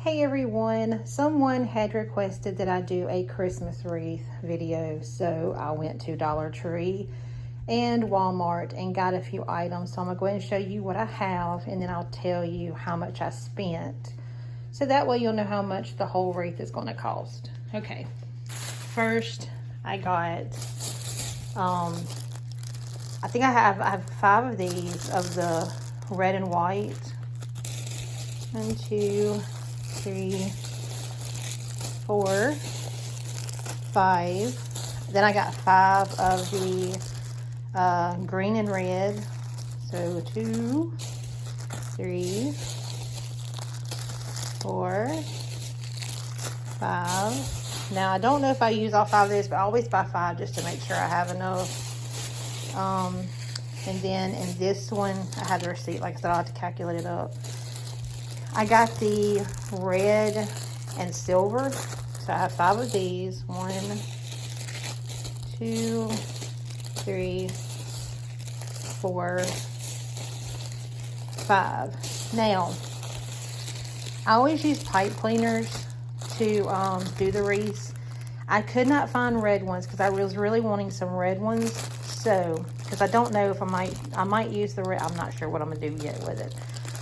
Hey everyone, someone had requested that I do a Christmas wreath video, so I went to Dollar Tree and Walmart and got a few items. So I'm gonna go ahead and show you what I have, and then I'll tell you how much I spent, so that way you'll know how much the whole wreath is going to cost. Okay, first I got I think I have 5 of these of the red and white. 1, 2, 3, 4, 5. Then I got 5 of the green and red. So 2, 3, 4, 5. Now I don't know if I use all 5 of these, but I always buy 5 just to make sure I have enough. And then in this one, I had the receipt, like I said, I'll have to calculate it up. I got the red and silver, so I have 5 of these. 1, 2, 3, 4, 5. Now, I always use pipe cleaners to do the wreaths. I could not find red ones because I was really wanting some red ones. So, because I don't know if I might use the red. I'm not sure what I'm gonna do yet with it.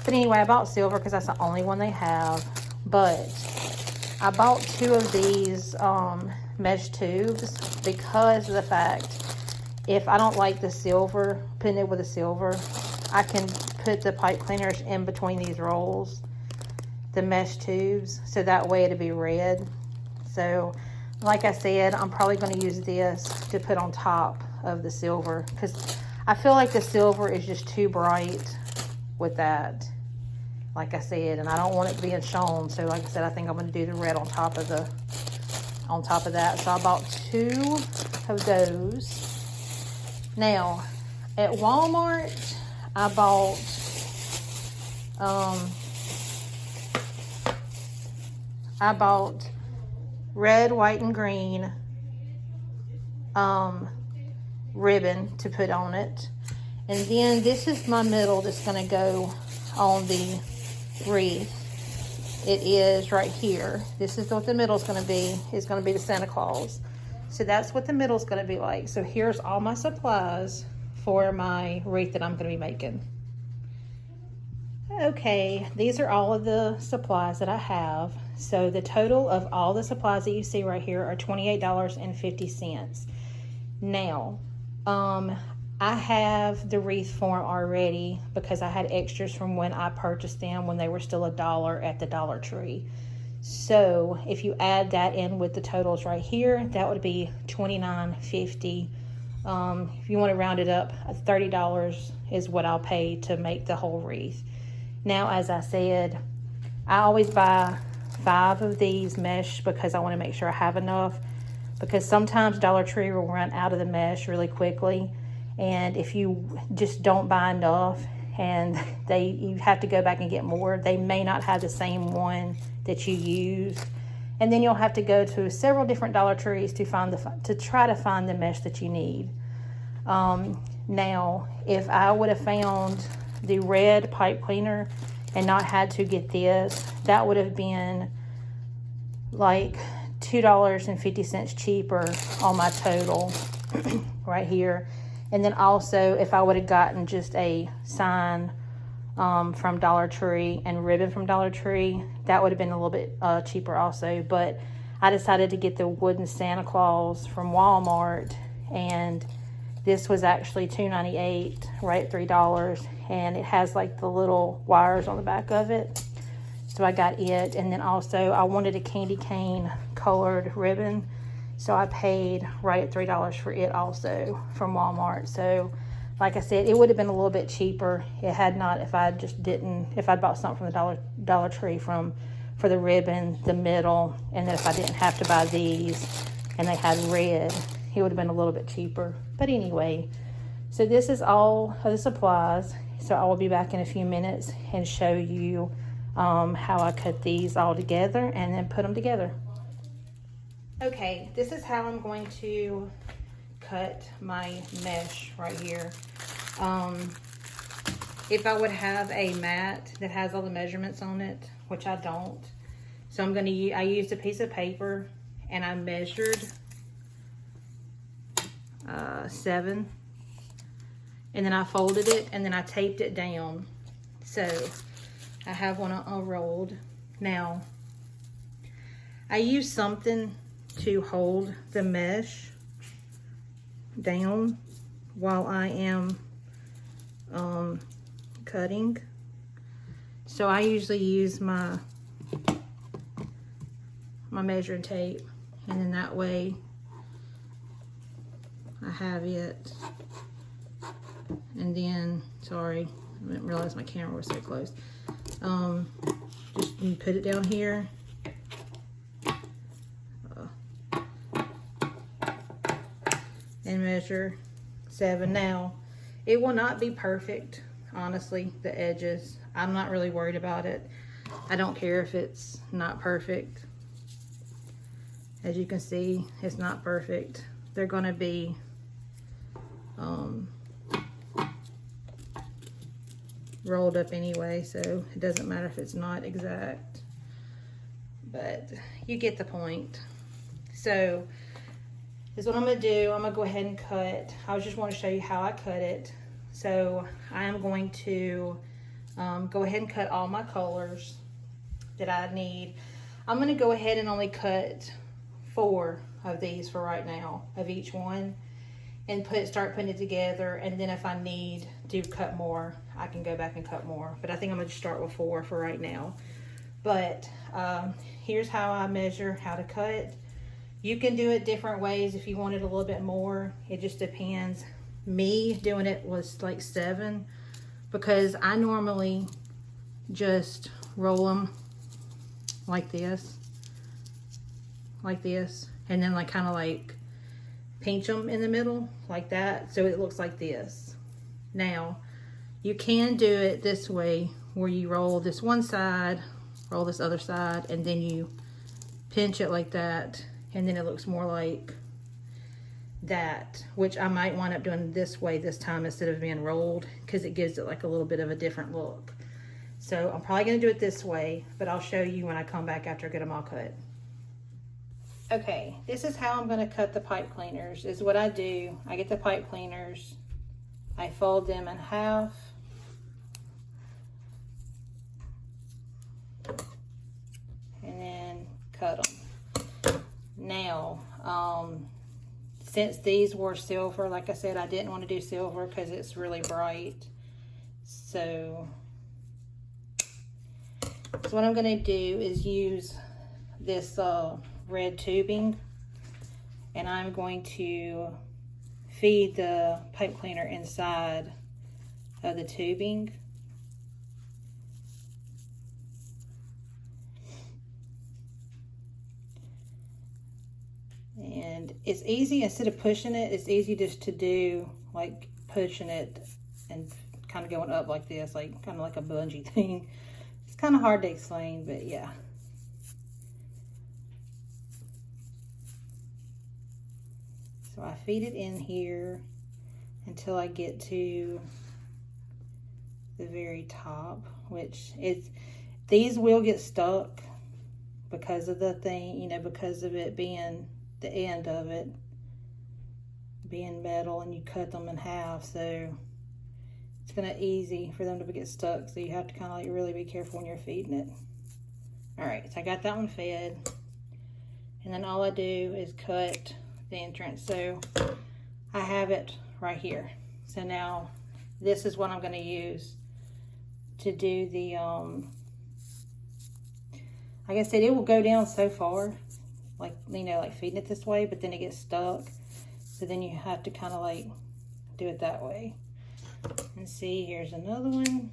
But anyway, I bought silver because that's the only one they have. But I bought 2 of these mesh tubes because of the fact, if I don't like the silver, putting it with the silver, I can put the pipe cleaners in between these rolls, the mesh tubes, so that way it'll be red. So, like I said, I'm probably going to use this to put on top of the silver because I feel like the silver is just too bright with that, like I said, and I don't want it being shown. So like I said, I think I'm going to do the red on top of that. So I bought 2 of those. Now at Walmart I bought red, white, and green ribbon to put on it. And then this is my middle that's going to go on the wreath. It is right here. This is what the middle is going to be. It's going to be the Santa Claus. So that's what the middle is going to be like. So here's all my supplies for my wreath that I'm going to be making. Okay, these are all of the supplies that I have. So the total of all the supplies that you see right here are $28.50. Now, I have the wreath form already because I had extras from when I purchased them when they were still $1 at the Dollar Tree. So if you add that in with the totals right here, that would be $29.50. If you want to round it up, $30 is what I'll pay to make the whole wreath. Now, as I said, I always buy 5 of these mesh because I want to make sure I have enough, because sometimes Dollar Tree will run out of the mesh really quickly, and if you just don't buy enough and you have to go back and get more, they may not have the same one that you used, and then you'll have to go to several different Dollar Trees to try to find the mesh that you need. Now, if I would have found the red pipe cleaner and not had to get this, that would have been like $2.50 cheaper on my total right here. And then also, if I would have gotten just a sign from Dollar Tree and ribbon from Dollar Tree, that would have been a little bit cheaper also. But I decided to get the wooden Santa Claus from Walmart, and this was actually $2.98, right at $3, and it has like the little wires on the back of it. So I got it, and then also I wanted a candy cane colored ribbon, so I paid right at $3 for it also from Walmart. So like I said, it would have been a little bit cheaper. It had not if I bought something from the Dollar Tree for the ribbon, the middle, and then if I didn't have to buy these and they had red, it would have been a little bit cheaper. But anyway, so this is all of the supplies. So I will be back in a few minutes and show you how I cut these all together and then put them together. Okay, this is how I'm going to cut my mesh right here. If I would have a mat that has all the measurements on it, which I don't, So I used a piece of paper and I measured 7, and then I folded it and then I taped it down. So I have one unrolled. Now I use something to hold the mesh down while I am cutting. So I usually use my measuring tape, and then that way I have it. And then, sorry, I didn't realize my camera was so close. Just you put it down here. And measure 7. Now, it will not be perfect, honestly, the edges. I'm not really worried about it. I don't care if it's not perfect. As you can see, it's not perfect. They're gonna be rolled up anyway, so it doesn't matter if it's not exact. But you get the point. So, is what I'm gonna do. I'm gonna go ahead and cut. I just want to show you how I cut it. So I am going to go ahead and cut all my colors that I need. I'm gonna go ahead and only cut 4 of these for right now, of each one, and start putting it together. And then if I need to cut more, I can go back and cut more. But I think I'm gonna just start with 4 for right now. But here's how I measure how to cut. You can do it different ways if you wanted a little bit more. It just depends. Me doing it was like 7, because I normally just roll them like this, and then like kind of like pinch them in the middle like that, so it looks like this. Now, you can do it this way, where you roll this one side, roll this other side, and then you pinch it like that, and then it looks more like that, which I might wind up doing this way this time instead of being rolled, because it gives it like a little bit of a different look. So I'm probably going to do it this way, but I'll show you when I come back after I get them all cut. Okay, this is how I'm going to cut the pipe cleaners. Is what I do. I get the pipe cleaners, I fold them in half, and then cut them. Now, since these were silver, like I said, I didn't want to do silver because it's really bright. So what I'm going to do is use this red tubing, and I'm going to feed the pipe cleaner inside of the tubing. And it's easy, instead of pushing it, it's easy just to do like pushing it and kind of going up like this, like kind of like a bungee thing. It's kind of hard to explain, but yeah. So I feed it in here until I get to the very top, which is, these will get stuck because of the thing, you know, because of it being the end of it being metal, and you cut them in half, so it's gonna easy for them to get stuck. So you have to kind of like really be careful when you're feeding it. All right, so I got that one fed, and then all I do is cut the entrance. So I have it right here. So now this is what I'm going to use to do the like I said, it will go down so far, like, you know, like feeding it this way, but then it gets stuck, so then you have to kind of like do it that way. And see, here's another one,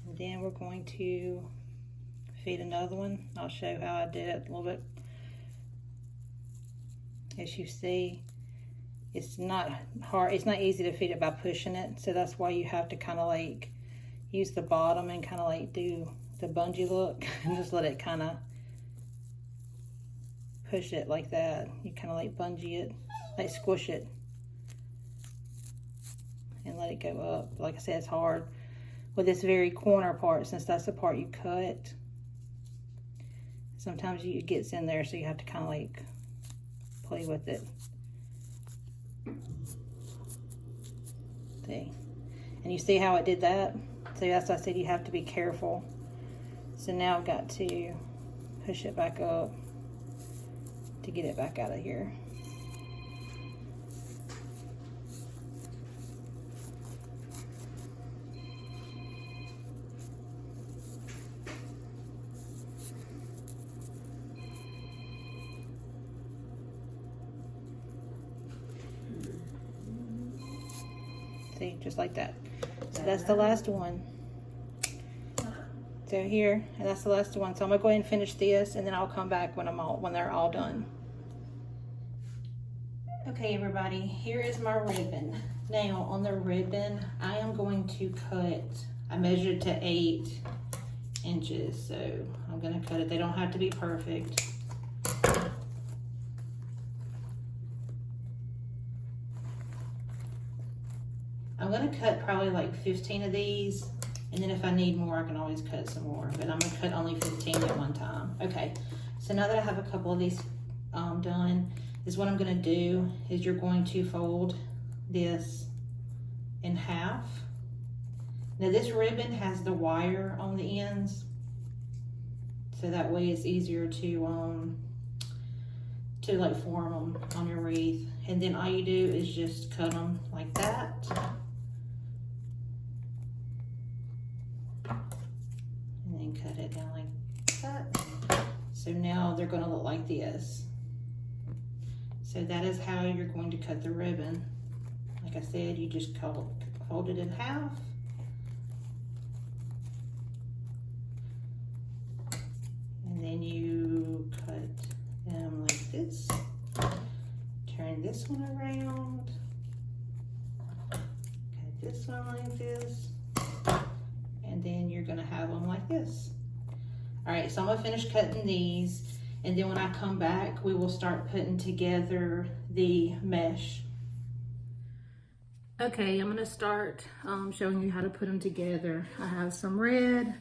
and then we're going to feed another one. I'll show how I did it a little bit. As you see, it's not hard, it's not easy to feed it by pushing it, so that's why you have to kind of like use the bottom and kind of like do the bungee look and just let it kind of push it like that. You kind of like bungee it, like squish it, and let it go up. Like I said, it's hard with this very corner part, since that's the part you cut. Sometimes it gets in there, so you have to kind of like play with it. See? And you see how it did that? So that's why I said you have to be careful. So now I've got to push it back up to get it back out of here. See, just like that. So that's the last one. So here, and that's the last one. So I'm gonna go ahead and finish this, and then I'll come back when they're all done. Okay, everybody, here is my ribbon. Now on the ribbon, I am going to cut. I measured to 8 inches, so I'm gonna cut it. They don't have to be perfect. I'm gonna cut probably like 15 of these, and then if I need more, I can always cut some more, but I'm gonna cut only 15 at one time. Okay, so now that I have a couple of these done, is what I'm gonna do is you're going to fold this in half. Now this ribbon has the wire on the ends, so that way it's easier to like form them on your wreath. And then all you do is just cut them like that. And then cut it down like that. So now they're gonna look like this. So that is how you're going to cut the ribbon. Like I said, you just fold it in half. And then you cut them like this. Turn this one around. Cut this one like this. And then you're gonna have them like this. All right, so I'm gonna finish cutting these, and then when I come back, we will start putting together the mesh. Okay, I'm gonna start showing you how to put them together. I have some red,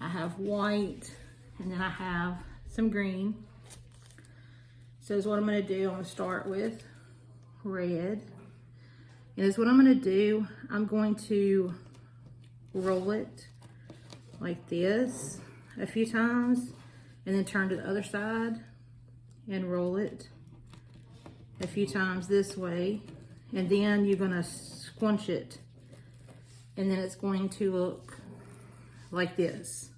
I have white, and then I have some green. So this is what I'm gonna do. I'm gonna start with red. And this is what I'm gonna do. I'm going to roll it like this a few times, and then turn to the other side and roll it a few times this way. And then you're gonna squunch it, and then it's going to look like this.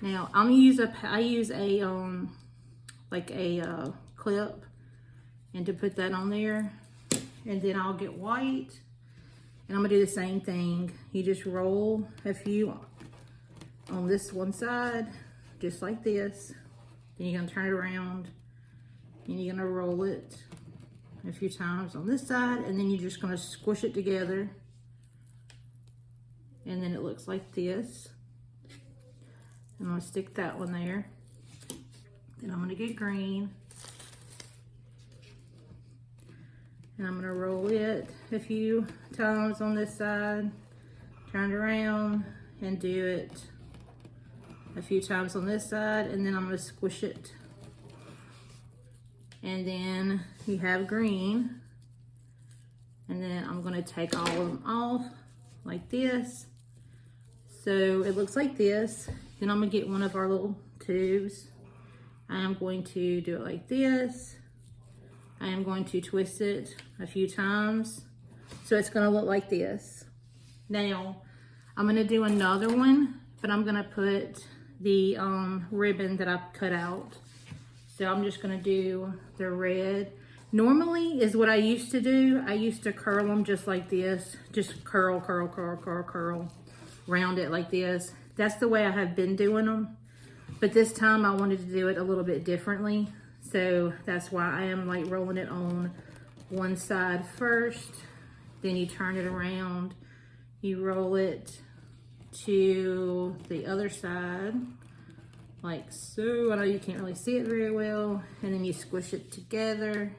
Now I use a like a clip, and to put that on there, and then I'll get white, and I'm gonna do the same thing. You just roll a few on this one side, just like this. Then you're gonna turn it around, and you're gonna roll it a few times on this side, and then you're just gonna squish it together, and then it looks like this. I'm gonna stick that one there. Then I'm gonna get green, and I'm gonna roll it a few times on this side, turn it around, and do it a few times on this side, and then I'm gonna squish it. And then you have green, and then I'm gonna take all of them off like this. So it looks like this. Then I'm gonna get one of our little tubes. I am going to do it like this. I am going to twist it a few times, so it's gonna look like this. Now, I'm gonna do another one, but I'm gonna put the ribbon that I cut out. So I'm just gonna do the red. Normally is what I used to do. I used to curl them just like this. Just curl, curl, curl, curl, curl. Round it like this. That's the way I have been doing them. But this time I wanted to do it a little bit differently. So that's why I am like rolling it on one side first. Then you turn it around. You roll it to the other side, like so. I know you can't really see it very well. And then you squish it together.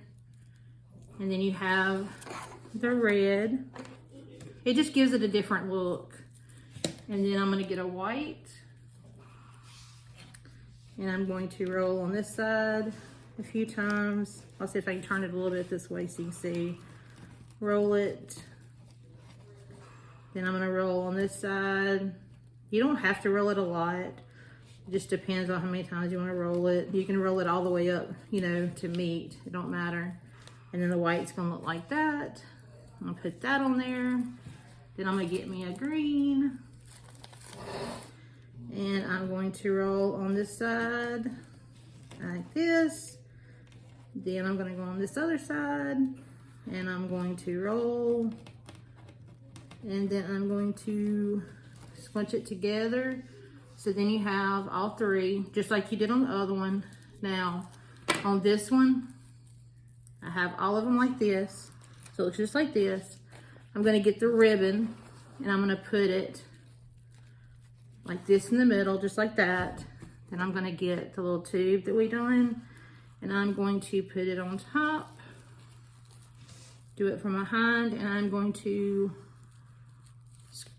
And then you have the red. It just gives it a different look. And then I'm going to get a white. And I'm going to roll on this side a few times. I'll see if I can turn it a little bit this way so you can see. Roll it. Then I'm going to roll on this side. You don't have to roll it a lot. It just depends on how many times you want to roll it. You can roll it all the way up, you know, to meet. It don't matter. And then the white's going to look like that. I'm going to put that on there. Then I'm going to get me a green. And I'm going to roll on this side like this. Then I'm going to go on this other side. And I'm going to roll. And then I'm going to scrunch it together. So then you have all three, just like you did on the other one. Now, on this one, I have all of them like this. So it looks just like this. I'm going to get the ribbon and I'm going to put it like this in the middle, just like that. Then I'm going to get the little tube that we done and I'm going to put it on top. Do it from behind and I'm going to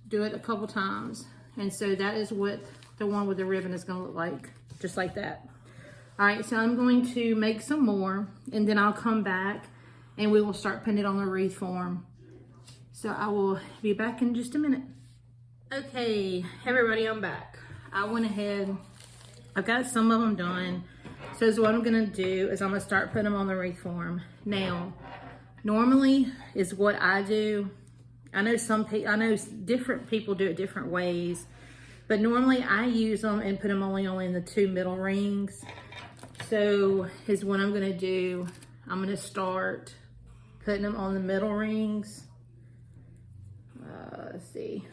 do it a couple times. And so that is what the one with the ribbon is going to look like, just like that. All right, so I'm going to make some more and then I'll come back and we will start putting it on the wreath form. So I will be back in just a minute. Okay, everybody, I'm back. I went ahead, I've got some of them done. So what I'm gonna do is I'm gonna start putting them on the wreath form. Now, normally is what I do. I know different people do it different ways, but normally I use them and put them only in the 2 middle rings. So is what I'm gonna do. I'm gonna start putting them on the middle rings. Let's see.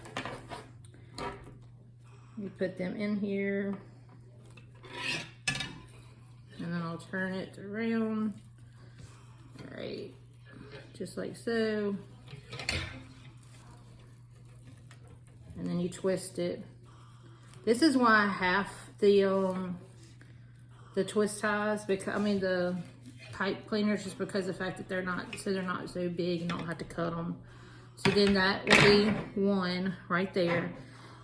You put them in here. And then I'll turn it around. All right, just like so. And then you twist it. This is why I have the twist ties, because the pipe cleaners, just because of the fact that they're not so big and don't have to cut them. So then that will be one right there.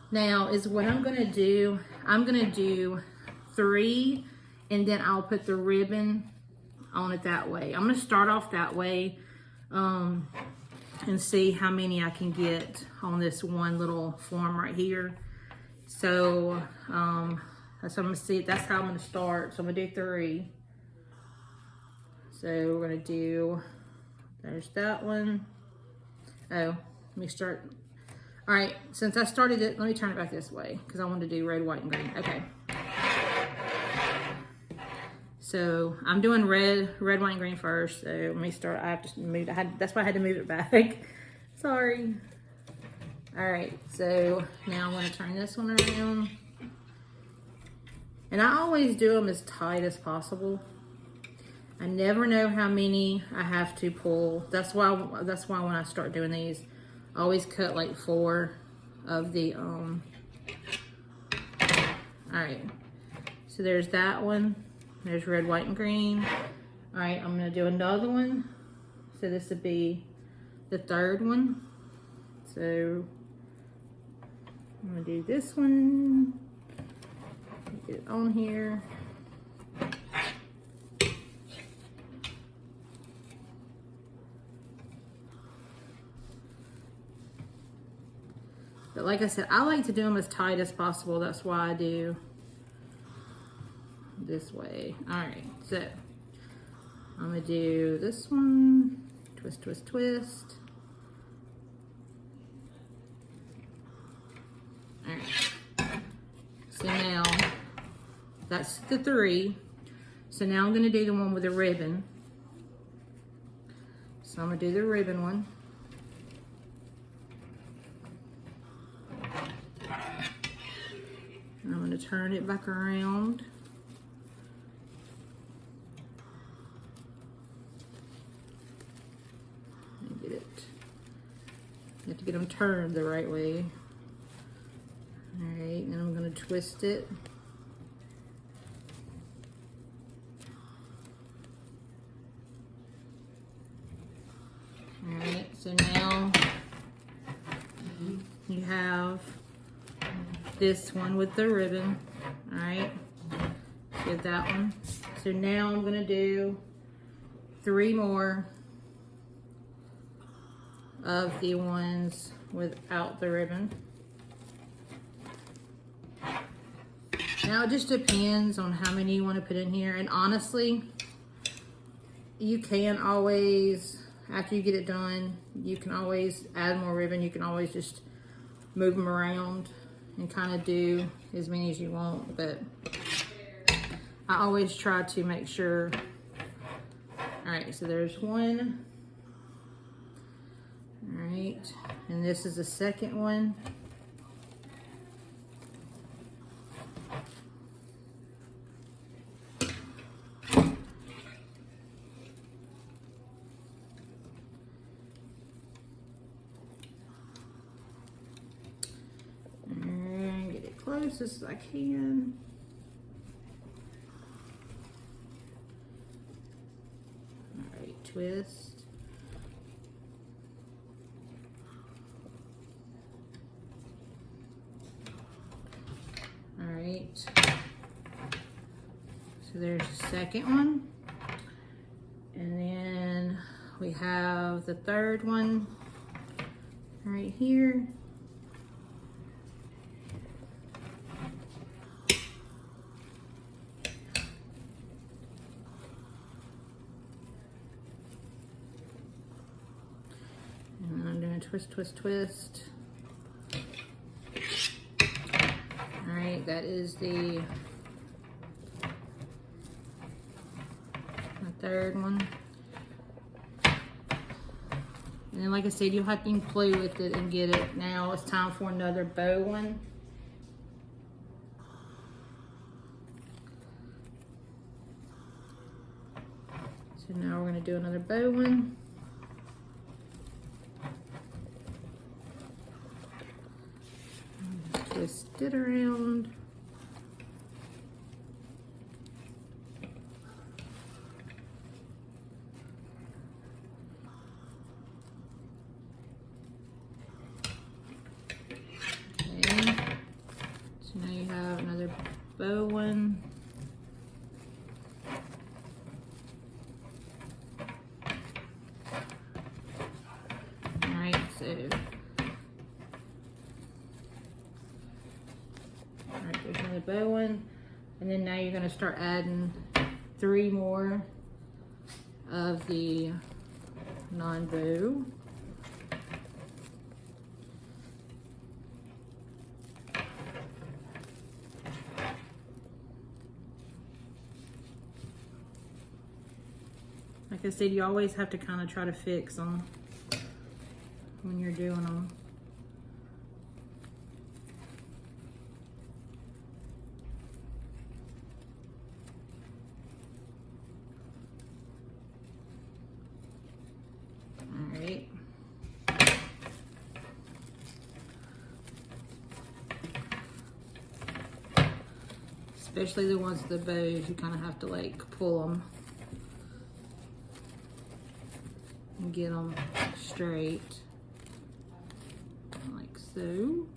Now is what I'm gonna do. I'm gonna do 3 and then I'll put the ribbon on it that way. I'm gonna start off that way and see how many I can get on this one little form right here. So that's what I'm gonna see. That's how I'm gonna start. So I'm gonna do 3. So we're gonna do, there's that one. Oh, let me start. All right, since I started it, let me turn it back this way because I wanted to do red, white, and green. Okay. So I'm doing red, white, and green first. So let me start. I have to move. That's why I had to move it back. Sorry. All right. So now I'm going to turn this one around. And I always do them as tight as possible. I never know how many I have to pull. That's why when I start doing these, I always cut like 4 of the all right. So there's that one. There's red, white, and green. All right, I'm gonna do another one. So this would be the 3rd one. So I'm gonna do this one. Get it on here. But like I said, I like to do them as tight as possible. That's why I do this way. All right, so I'm gonna do this one. Twist, twist, twist. All right. So now that's the 3. So now I'm gonna do the one with the ribbon. So I'm gonna do the ribbon one. And I'm going to turn it back around. And get it. You have to get them turned the right way. All right, and I'm going to twist it. All right, so now you have this one with the ribbon. All right, get that one. So now I'm gonna do 3 more of the ones without the ribbon. Now it just depends on how many you want to put in here, and honestly, you can always, after you get it done, you can always add more ribbon. You can always just move them around and kind of do as many as you want, but I always try to make sure. All right, so there's one. All right, and this is the second one. And get it close as I can. All right, twist. So there's the second one. And then we have the third one right here. And then I'm doing twist, twist, twist. All right, that is the third one. And then, like I said, you'll have to play with it and get it. Now it's time for another bow one. So now we're going to do another bow one. Twist it around. Okay. So now you have another bow one. All right, so there's another bow one, and then now you're going to start adding 3 more of the non-bow. Like I said, you always have to kind of try to fix them when you're doing them. Alright. Especially the ones with the bows, you kind of have to like pull them and get them straight, like so.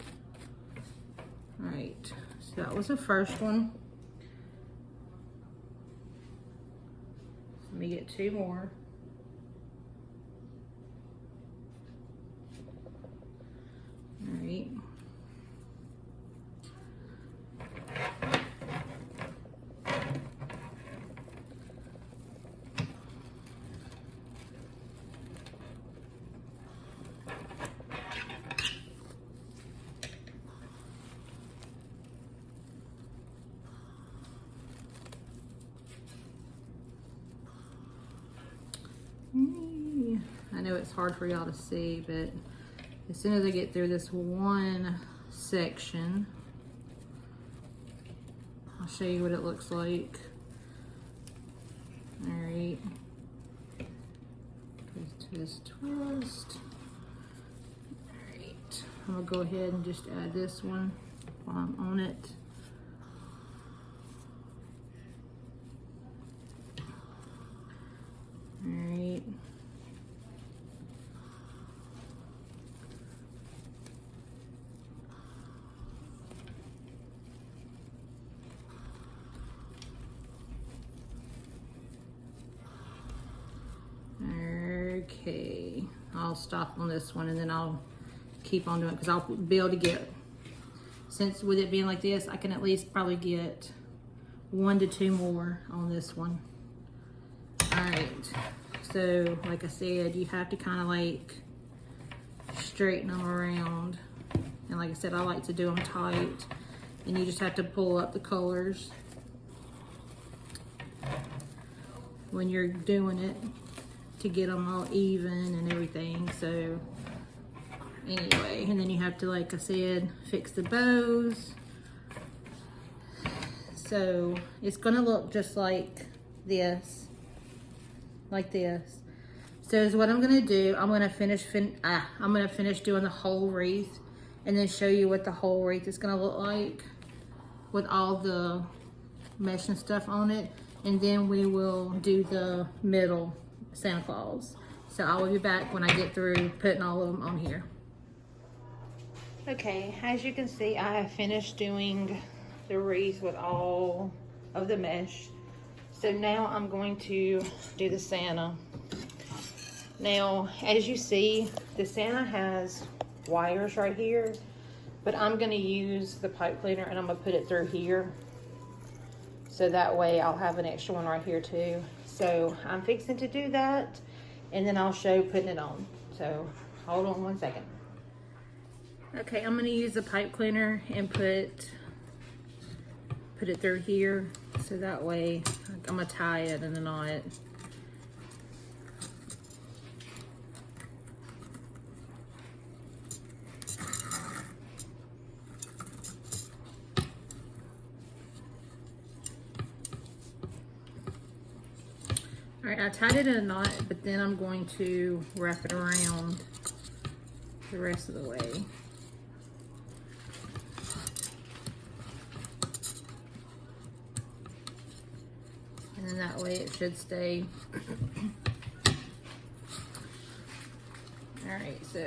Alright, so that was the first one. Let me get 2 more. Alright. I know it's hard for y'all to see, but as soon as I get through this one section, I'll show you what it looks like. All right, twist, twist, twist. All right, I'm gonna go ahead and just add this one while I'm on it. All right. Okay, I'll stop on this one and then I'll keep on doing it because I'll be able to get, since with it being like this, I can at least probably get 1 to 2 more on this one. All right, so like I said, you have to kind of like straighten them around. And like I said, I like to do them tight. And you just have to pull up the colors when you're doing it to get them all even and everything. So anyway, and then you have to, like I said, fix the bows. So it's gonna look just like this. Like this. So is what I'm gonna do. I'm gonna finish doing the whole wreath, and then show you what the whole wreath is gonna look like with all the mesh and stuff on it, and then we will do the middle Santa Claus. So I will be back when I get through putting all of them on here. Okay, as you can see, I have finished doing the wreath with all of the mesh. So now I'm going to do the Santa. Now, as you see, the Santa has wires right here, but I'm gonna use the pipe cleaner and I'm gonna put it through here. So that way I'll have an extra one right here too. So I'm fixing to do that, and then I'll show putting it on. So hold on 1 second. Okay, I'm gonna use the pipe cleaner and put it through here. So that way I'm gonna tie it in a knot. All right, I tied it in a knot, but then I'm going to wrap it around the rest of the way. And then that way it should stay. All right, so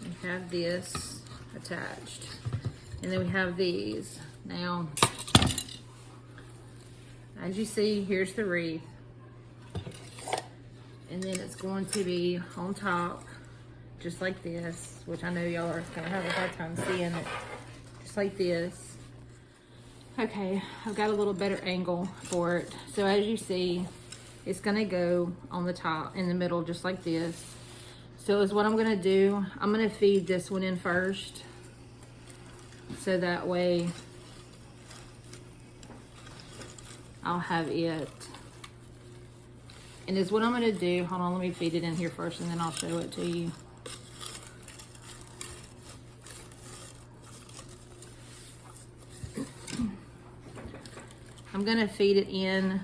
we have this attached, and then we have these. Now, as you see, here's the wreath, and then it's going to be on top, just like this, which I know y'all are gonna have a hard time seeing it, just like this. Okay, I've got a little better angle for it. So as you see, it's gonna go on the top, in the middle, just like this. So is what I'm gonna do, I'm gonna feed this one in first, so that way I'll have it. And is what I'm gonna do, hold on, let me feed it in here first and then I'll show it to you. I'm gonna feed it in.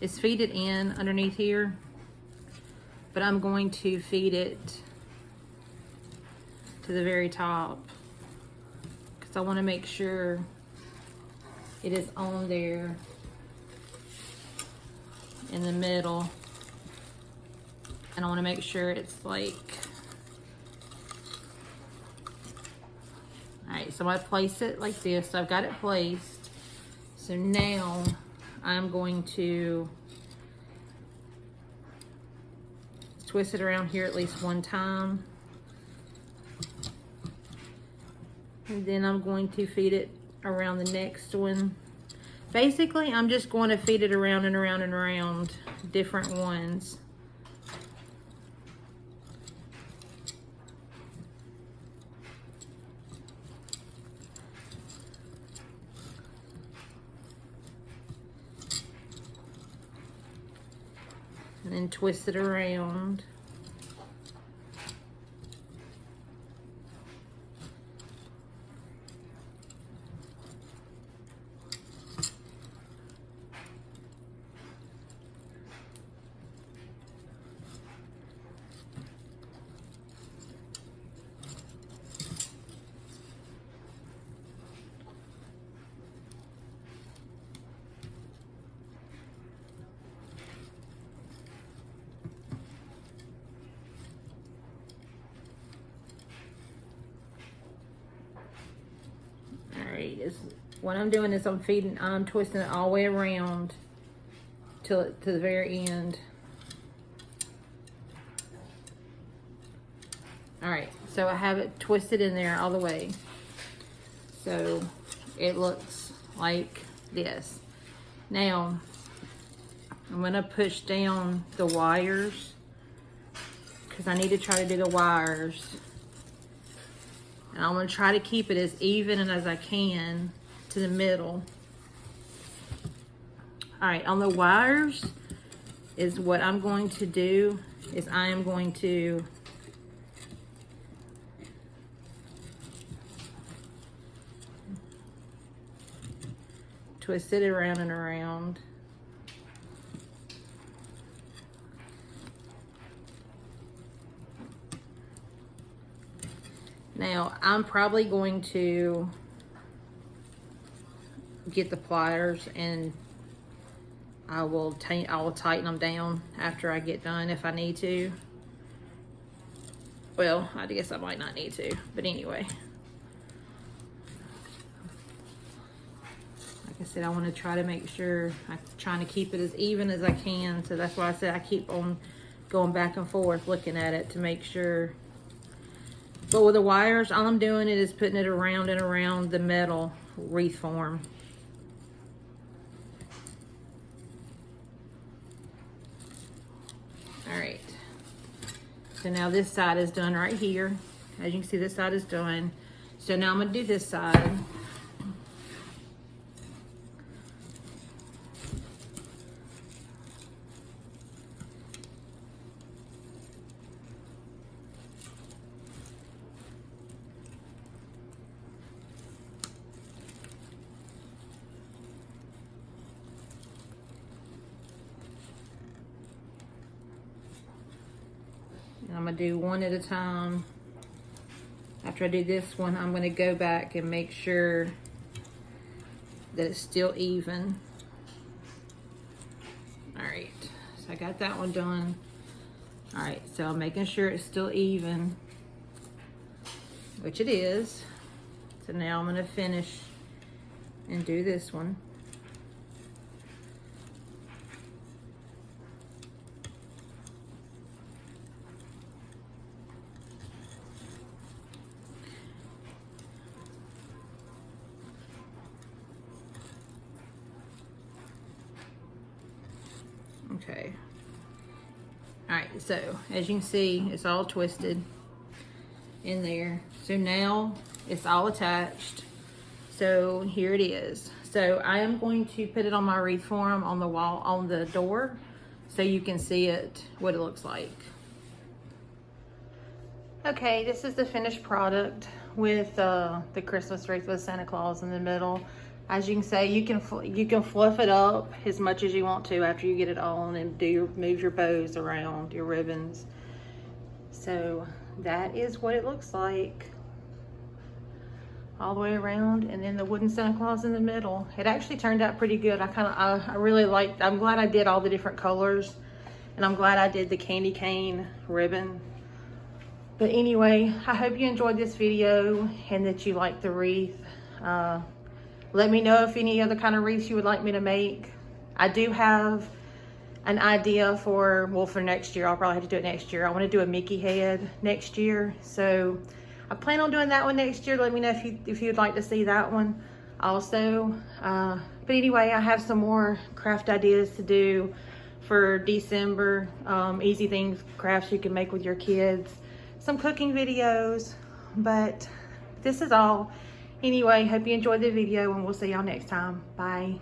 It's feed it in underneath here, but I'm going to feed it to the very top because I want to make sure it is on there in the middle, and I want to make sure it's like, all right, so I place it like this. So I've got it placed. So now I'm going to twist it around here at least one time. And then I'm going to feed it around the next one. Basically, I'm just going to feed it around and around and around different ones. And then twist it around. Is what I'm doing is I'm twisting it all the way around to the very end. All right, so I have it twisted in there all the way. So it looks like this. Now, I'm gonna push down the wires because I need to try to do the wires. And I'm gonna try to keep it as even and as I can to the middle. All right, on the wires is what I'm going to do is I am going to twist it around and around. Now, I'm probably going to get the pliers and I will tighten them down after I get done if I need to. Well, I guess I might not need to, but anyway. Like I said, I want to try to make sure I'm trying to keep it as even as I can. So that's why I said I keep on going back and forth looking at it to make sure. But with the wires, all I'm doing is putting it around and around the metal wreath form. All right. So now this side is done right here. As you can see, this side is done. So now I'm gonna do this side. I'm gonna do one at a time. After I do this one, I'm gonna go back and make sure that it's still even. All right, so I got that one done. All right, so I'm making sure it's still even, which it is. So now I'm gonna finish and do this one. Okay. All right, so as you can see, it's all twisted in there. So now it's all attached. So here it is. So I am going to put it on my wreath form on the wall, on the door, so you can see it, what it looks like. Okay, this is the finished product with the Christmas wreath with Santa Claus in the middle. As you can see, you can fluff it up as much as you want to after you get it on and move your bows around, your ribbons. So that is what it looks like all the way around, and then the wooden Santa Claus in the middle. It actually turned out pretty good. I really liked. I'm glad I did all the different colors, and I'm glad I did the candy cane ribbon. But anyway, I hope you enjoyed this video and that you liked the wreath. Let me know if any other kind of wreaths you would like me to make. I do have an idea for next year. I'll probably have to do it next year. I want to do a Mickey head next year. So I plan on doing that one next year. Let me know if you'd like to see that one also. But anyway, I have some more craft ideas to do for December. Easy things, crafts you can make with your kids. Some cooking videos. But this is all. Anyway, hope you enjoyed the video, and we'll see y'all next time. Bye.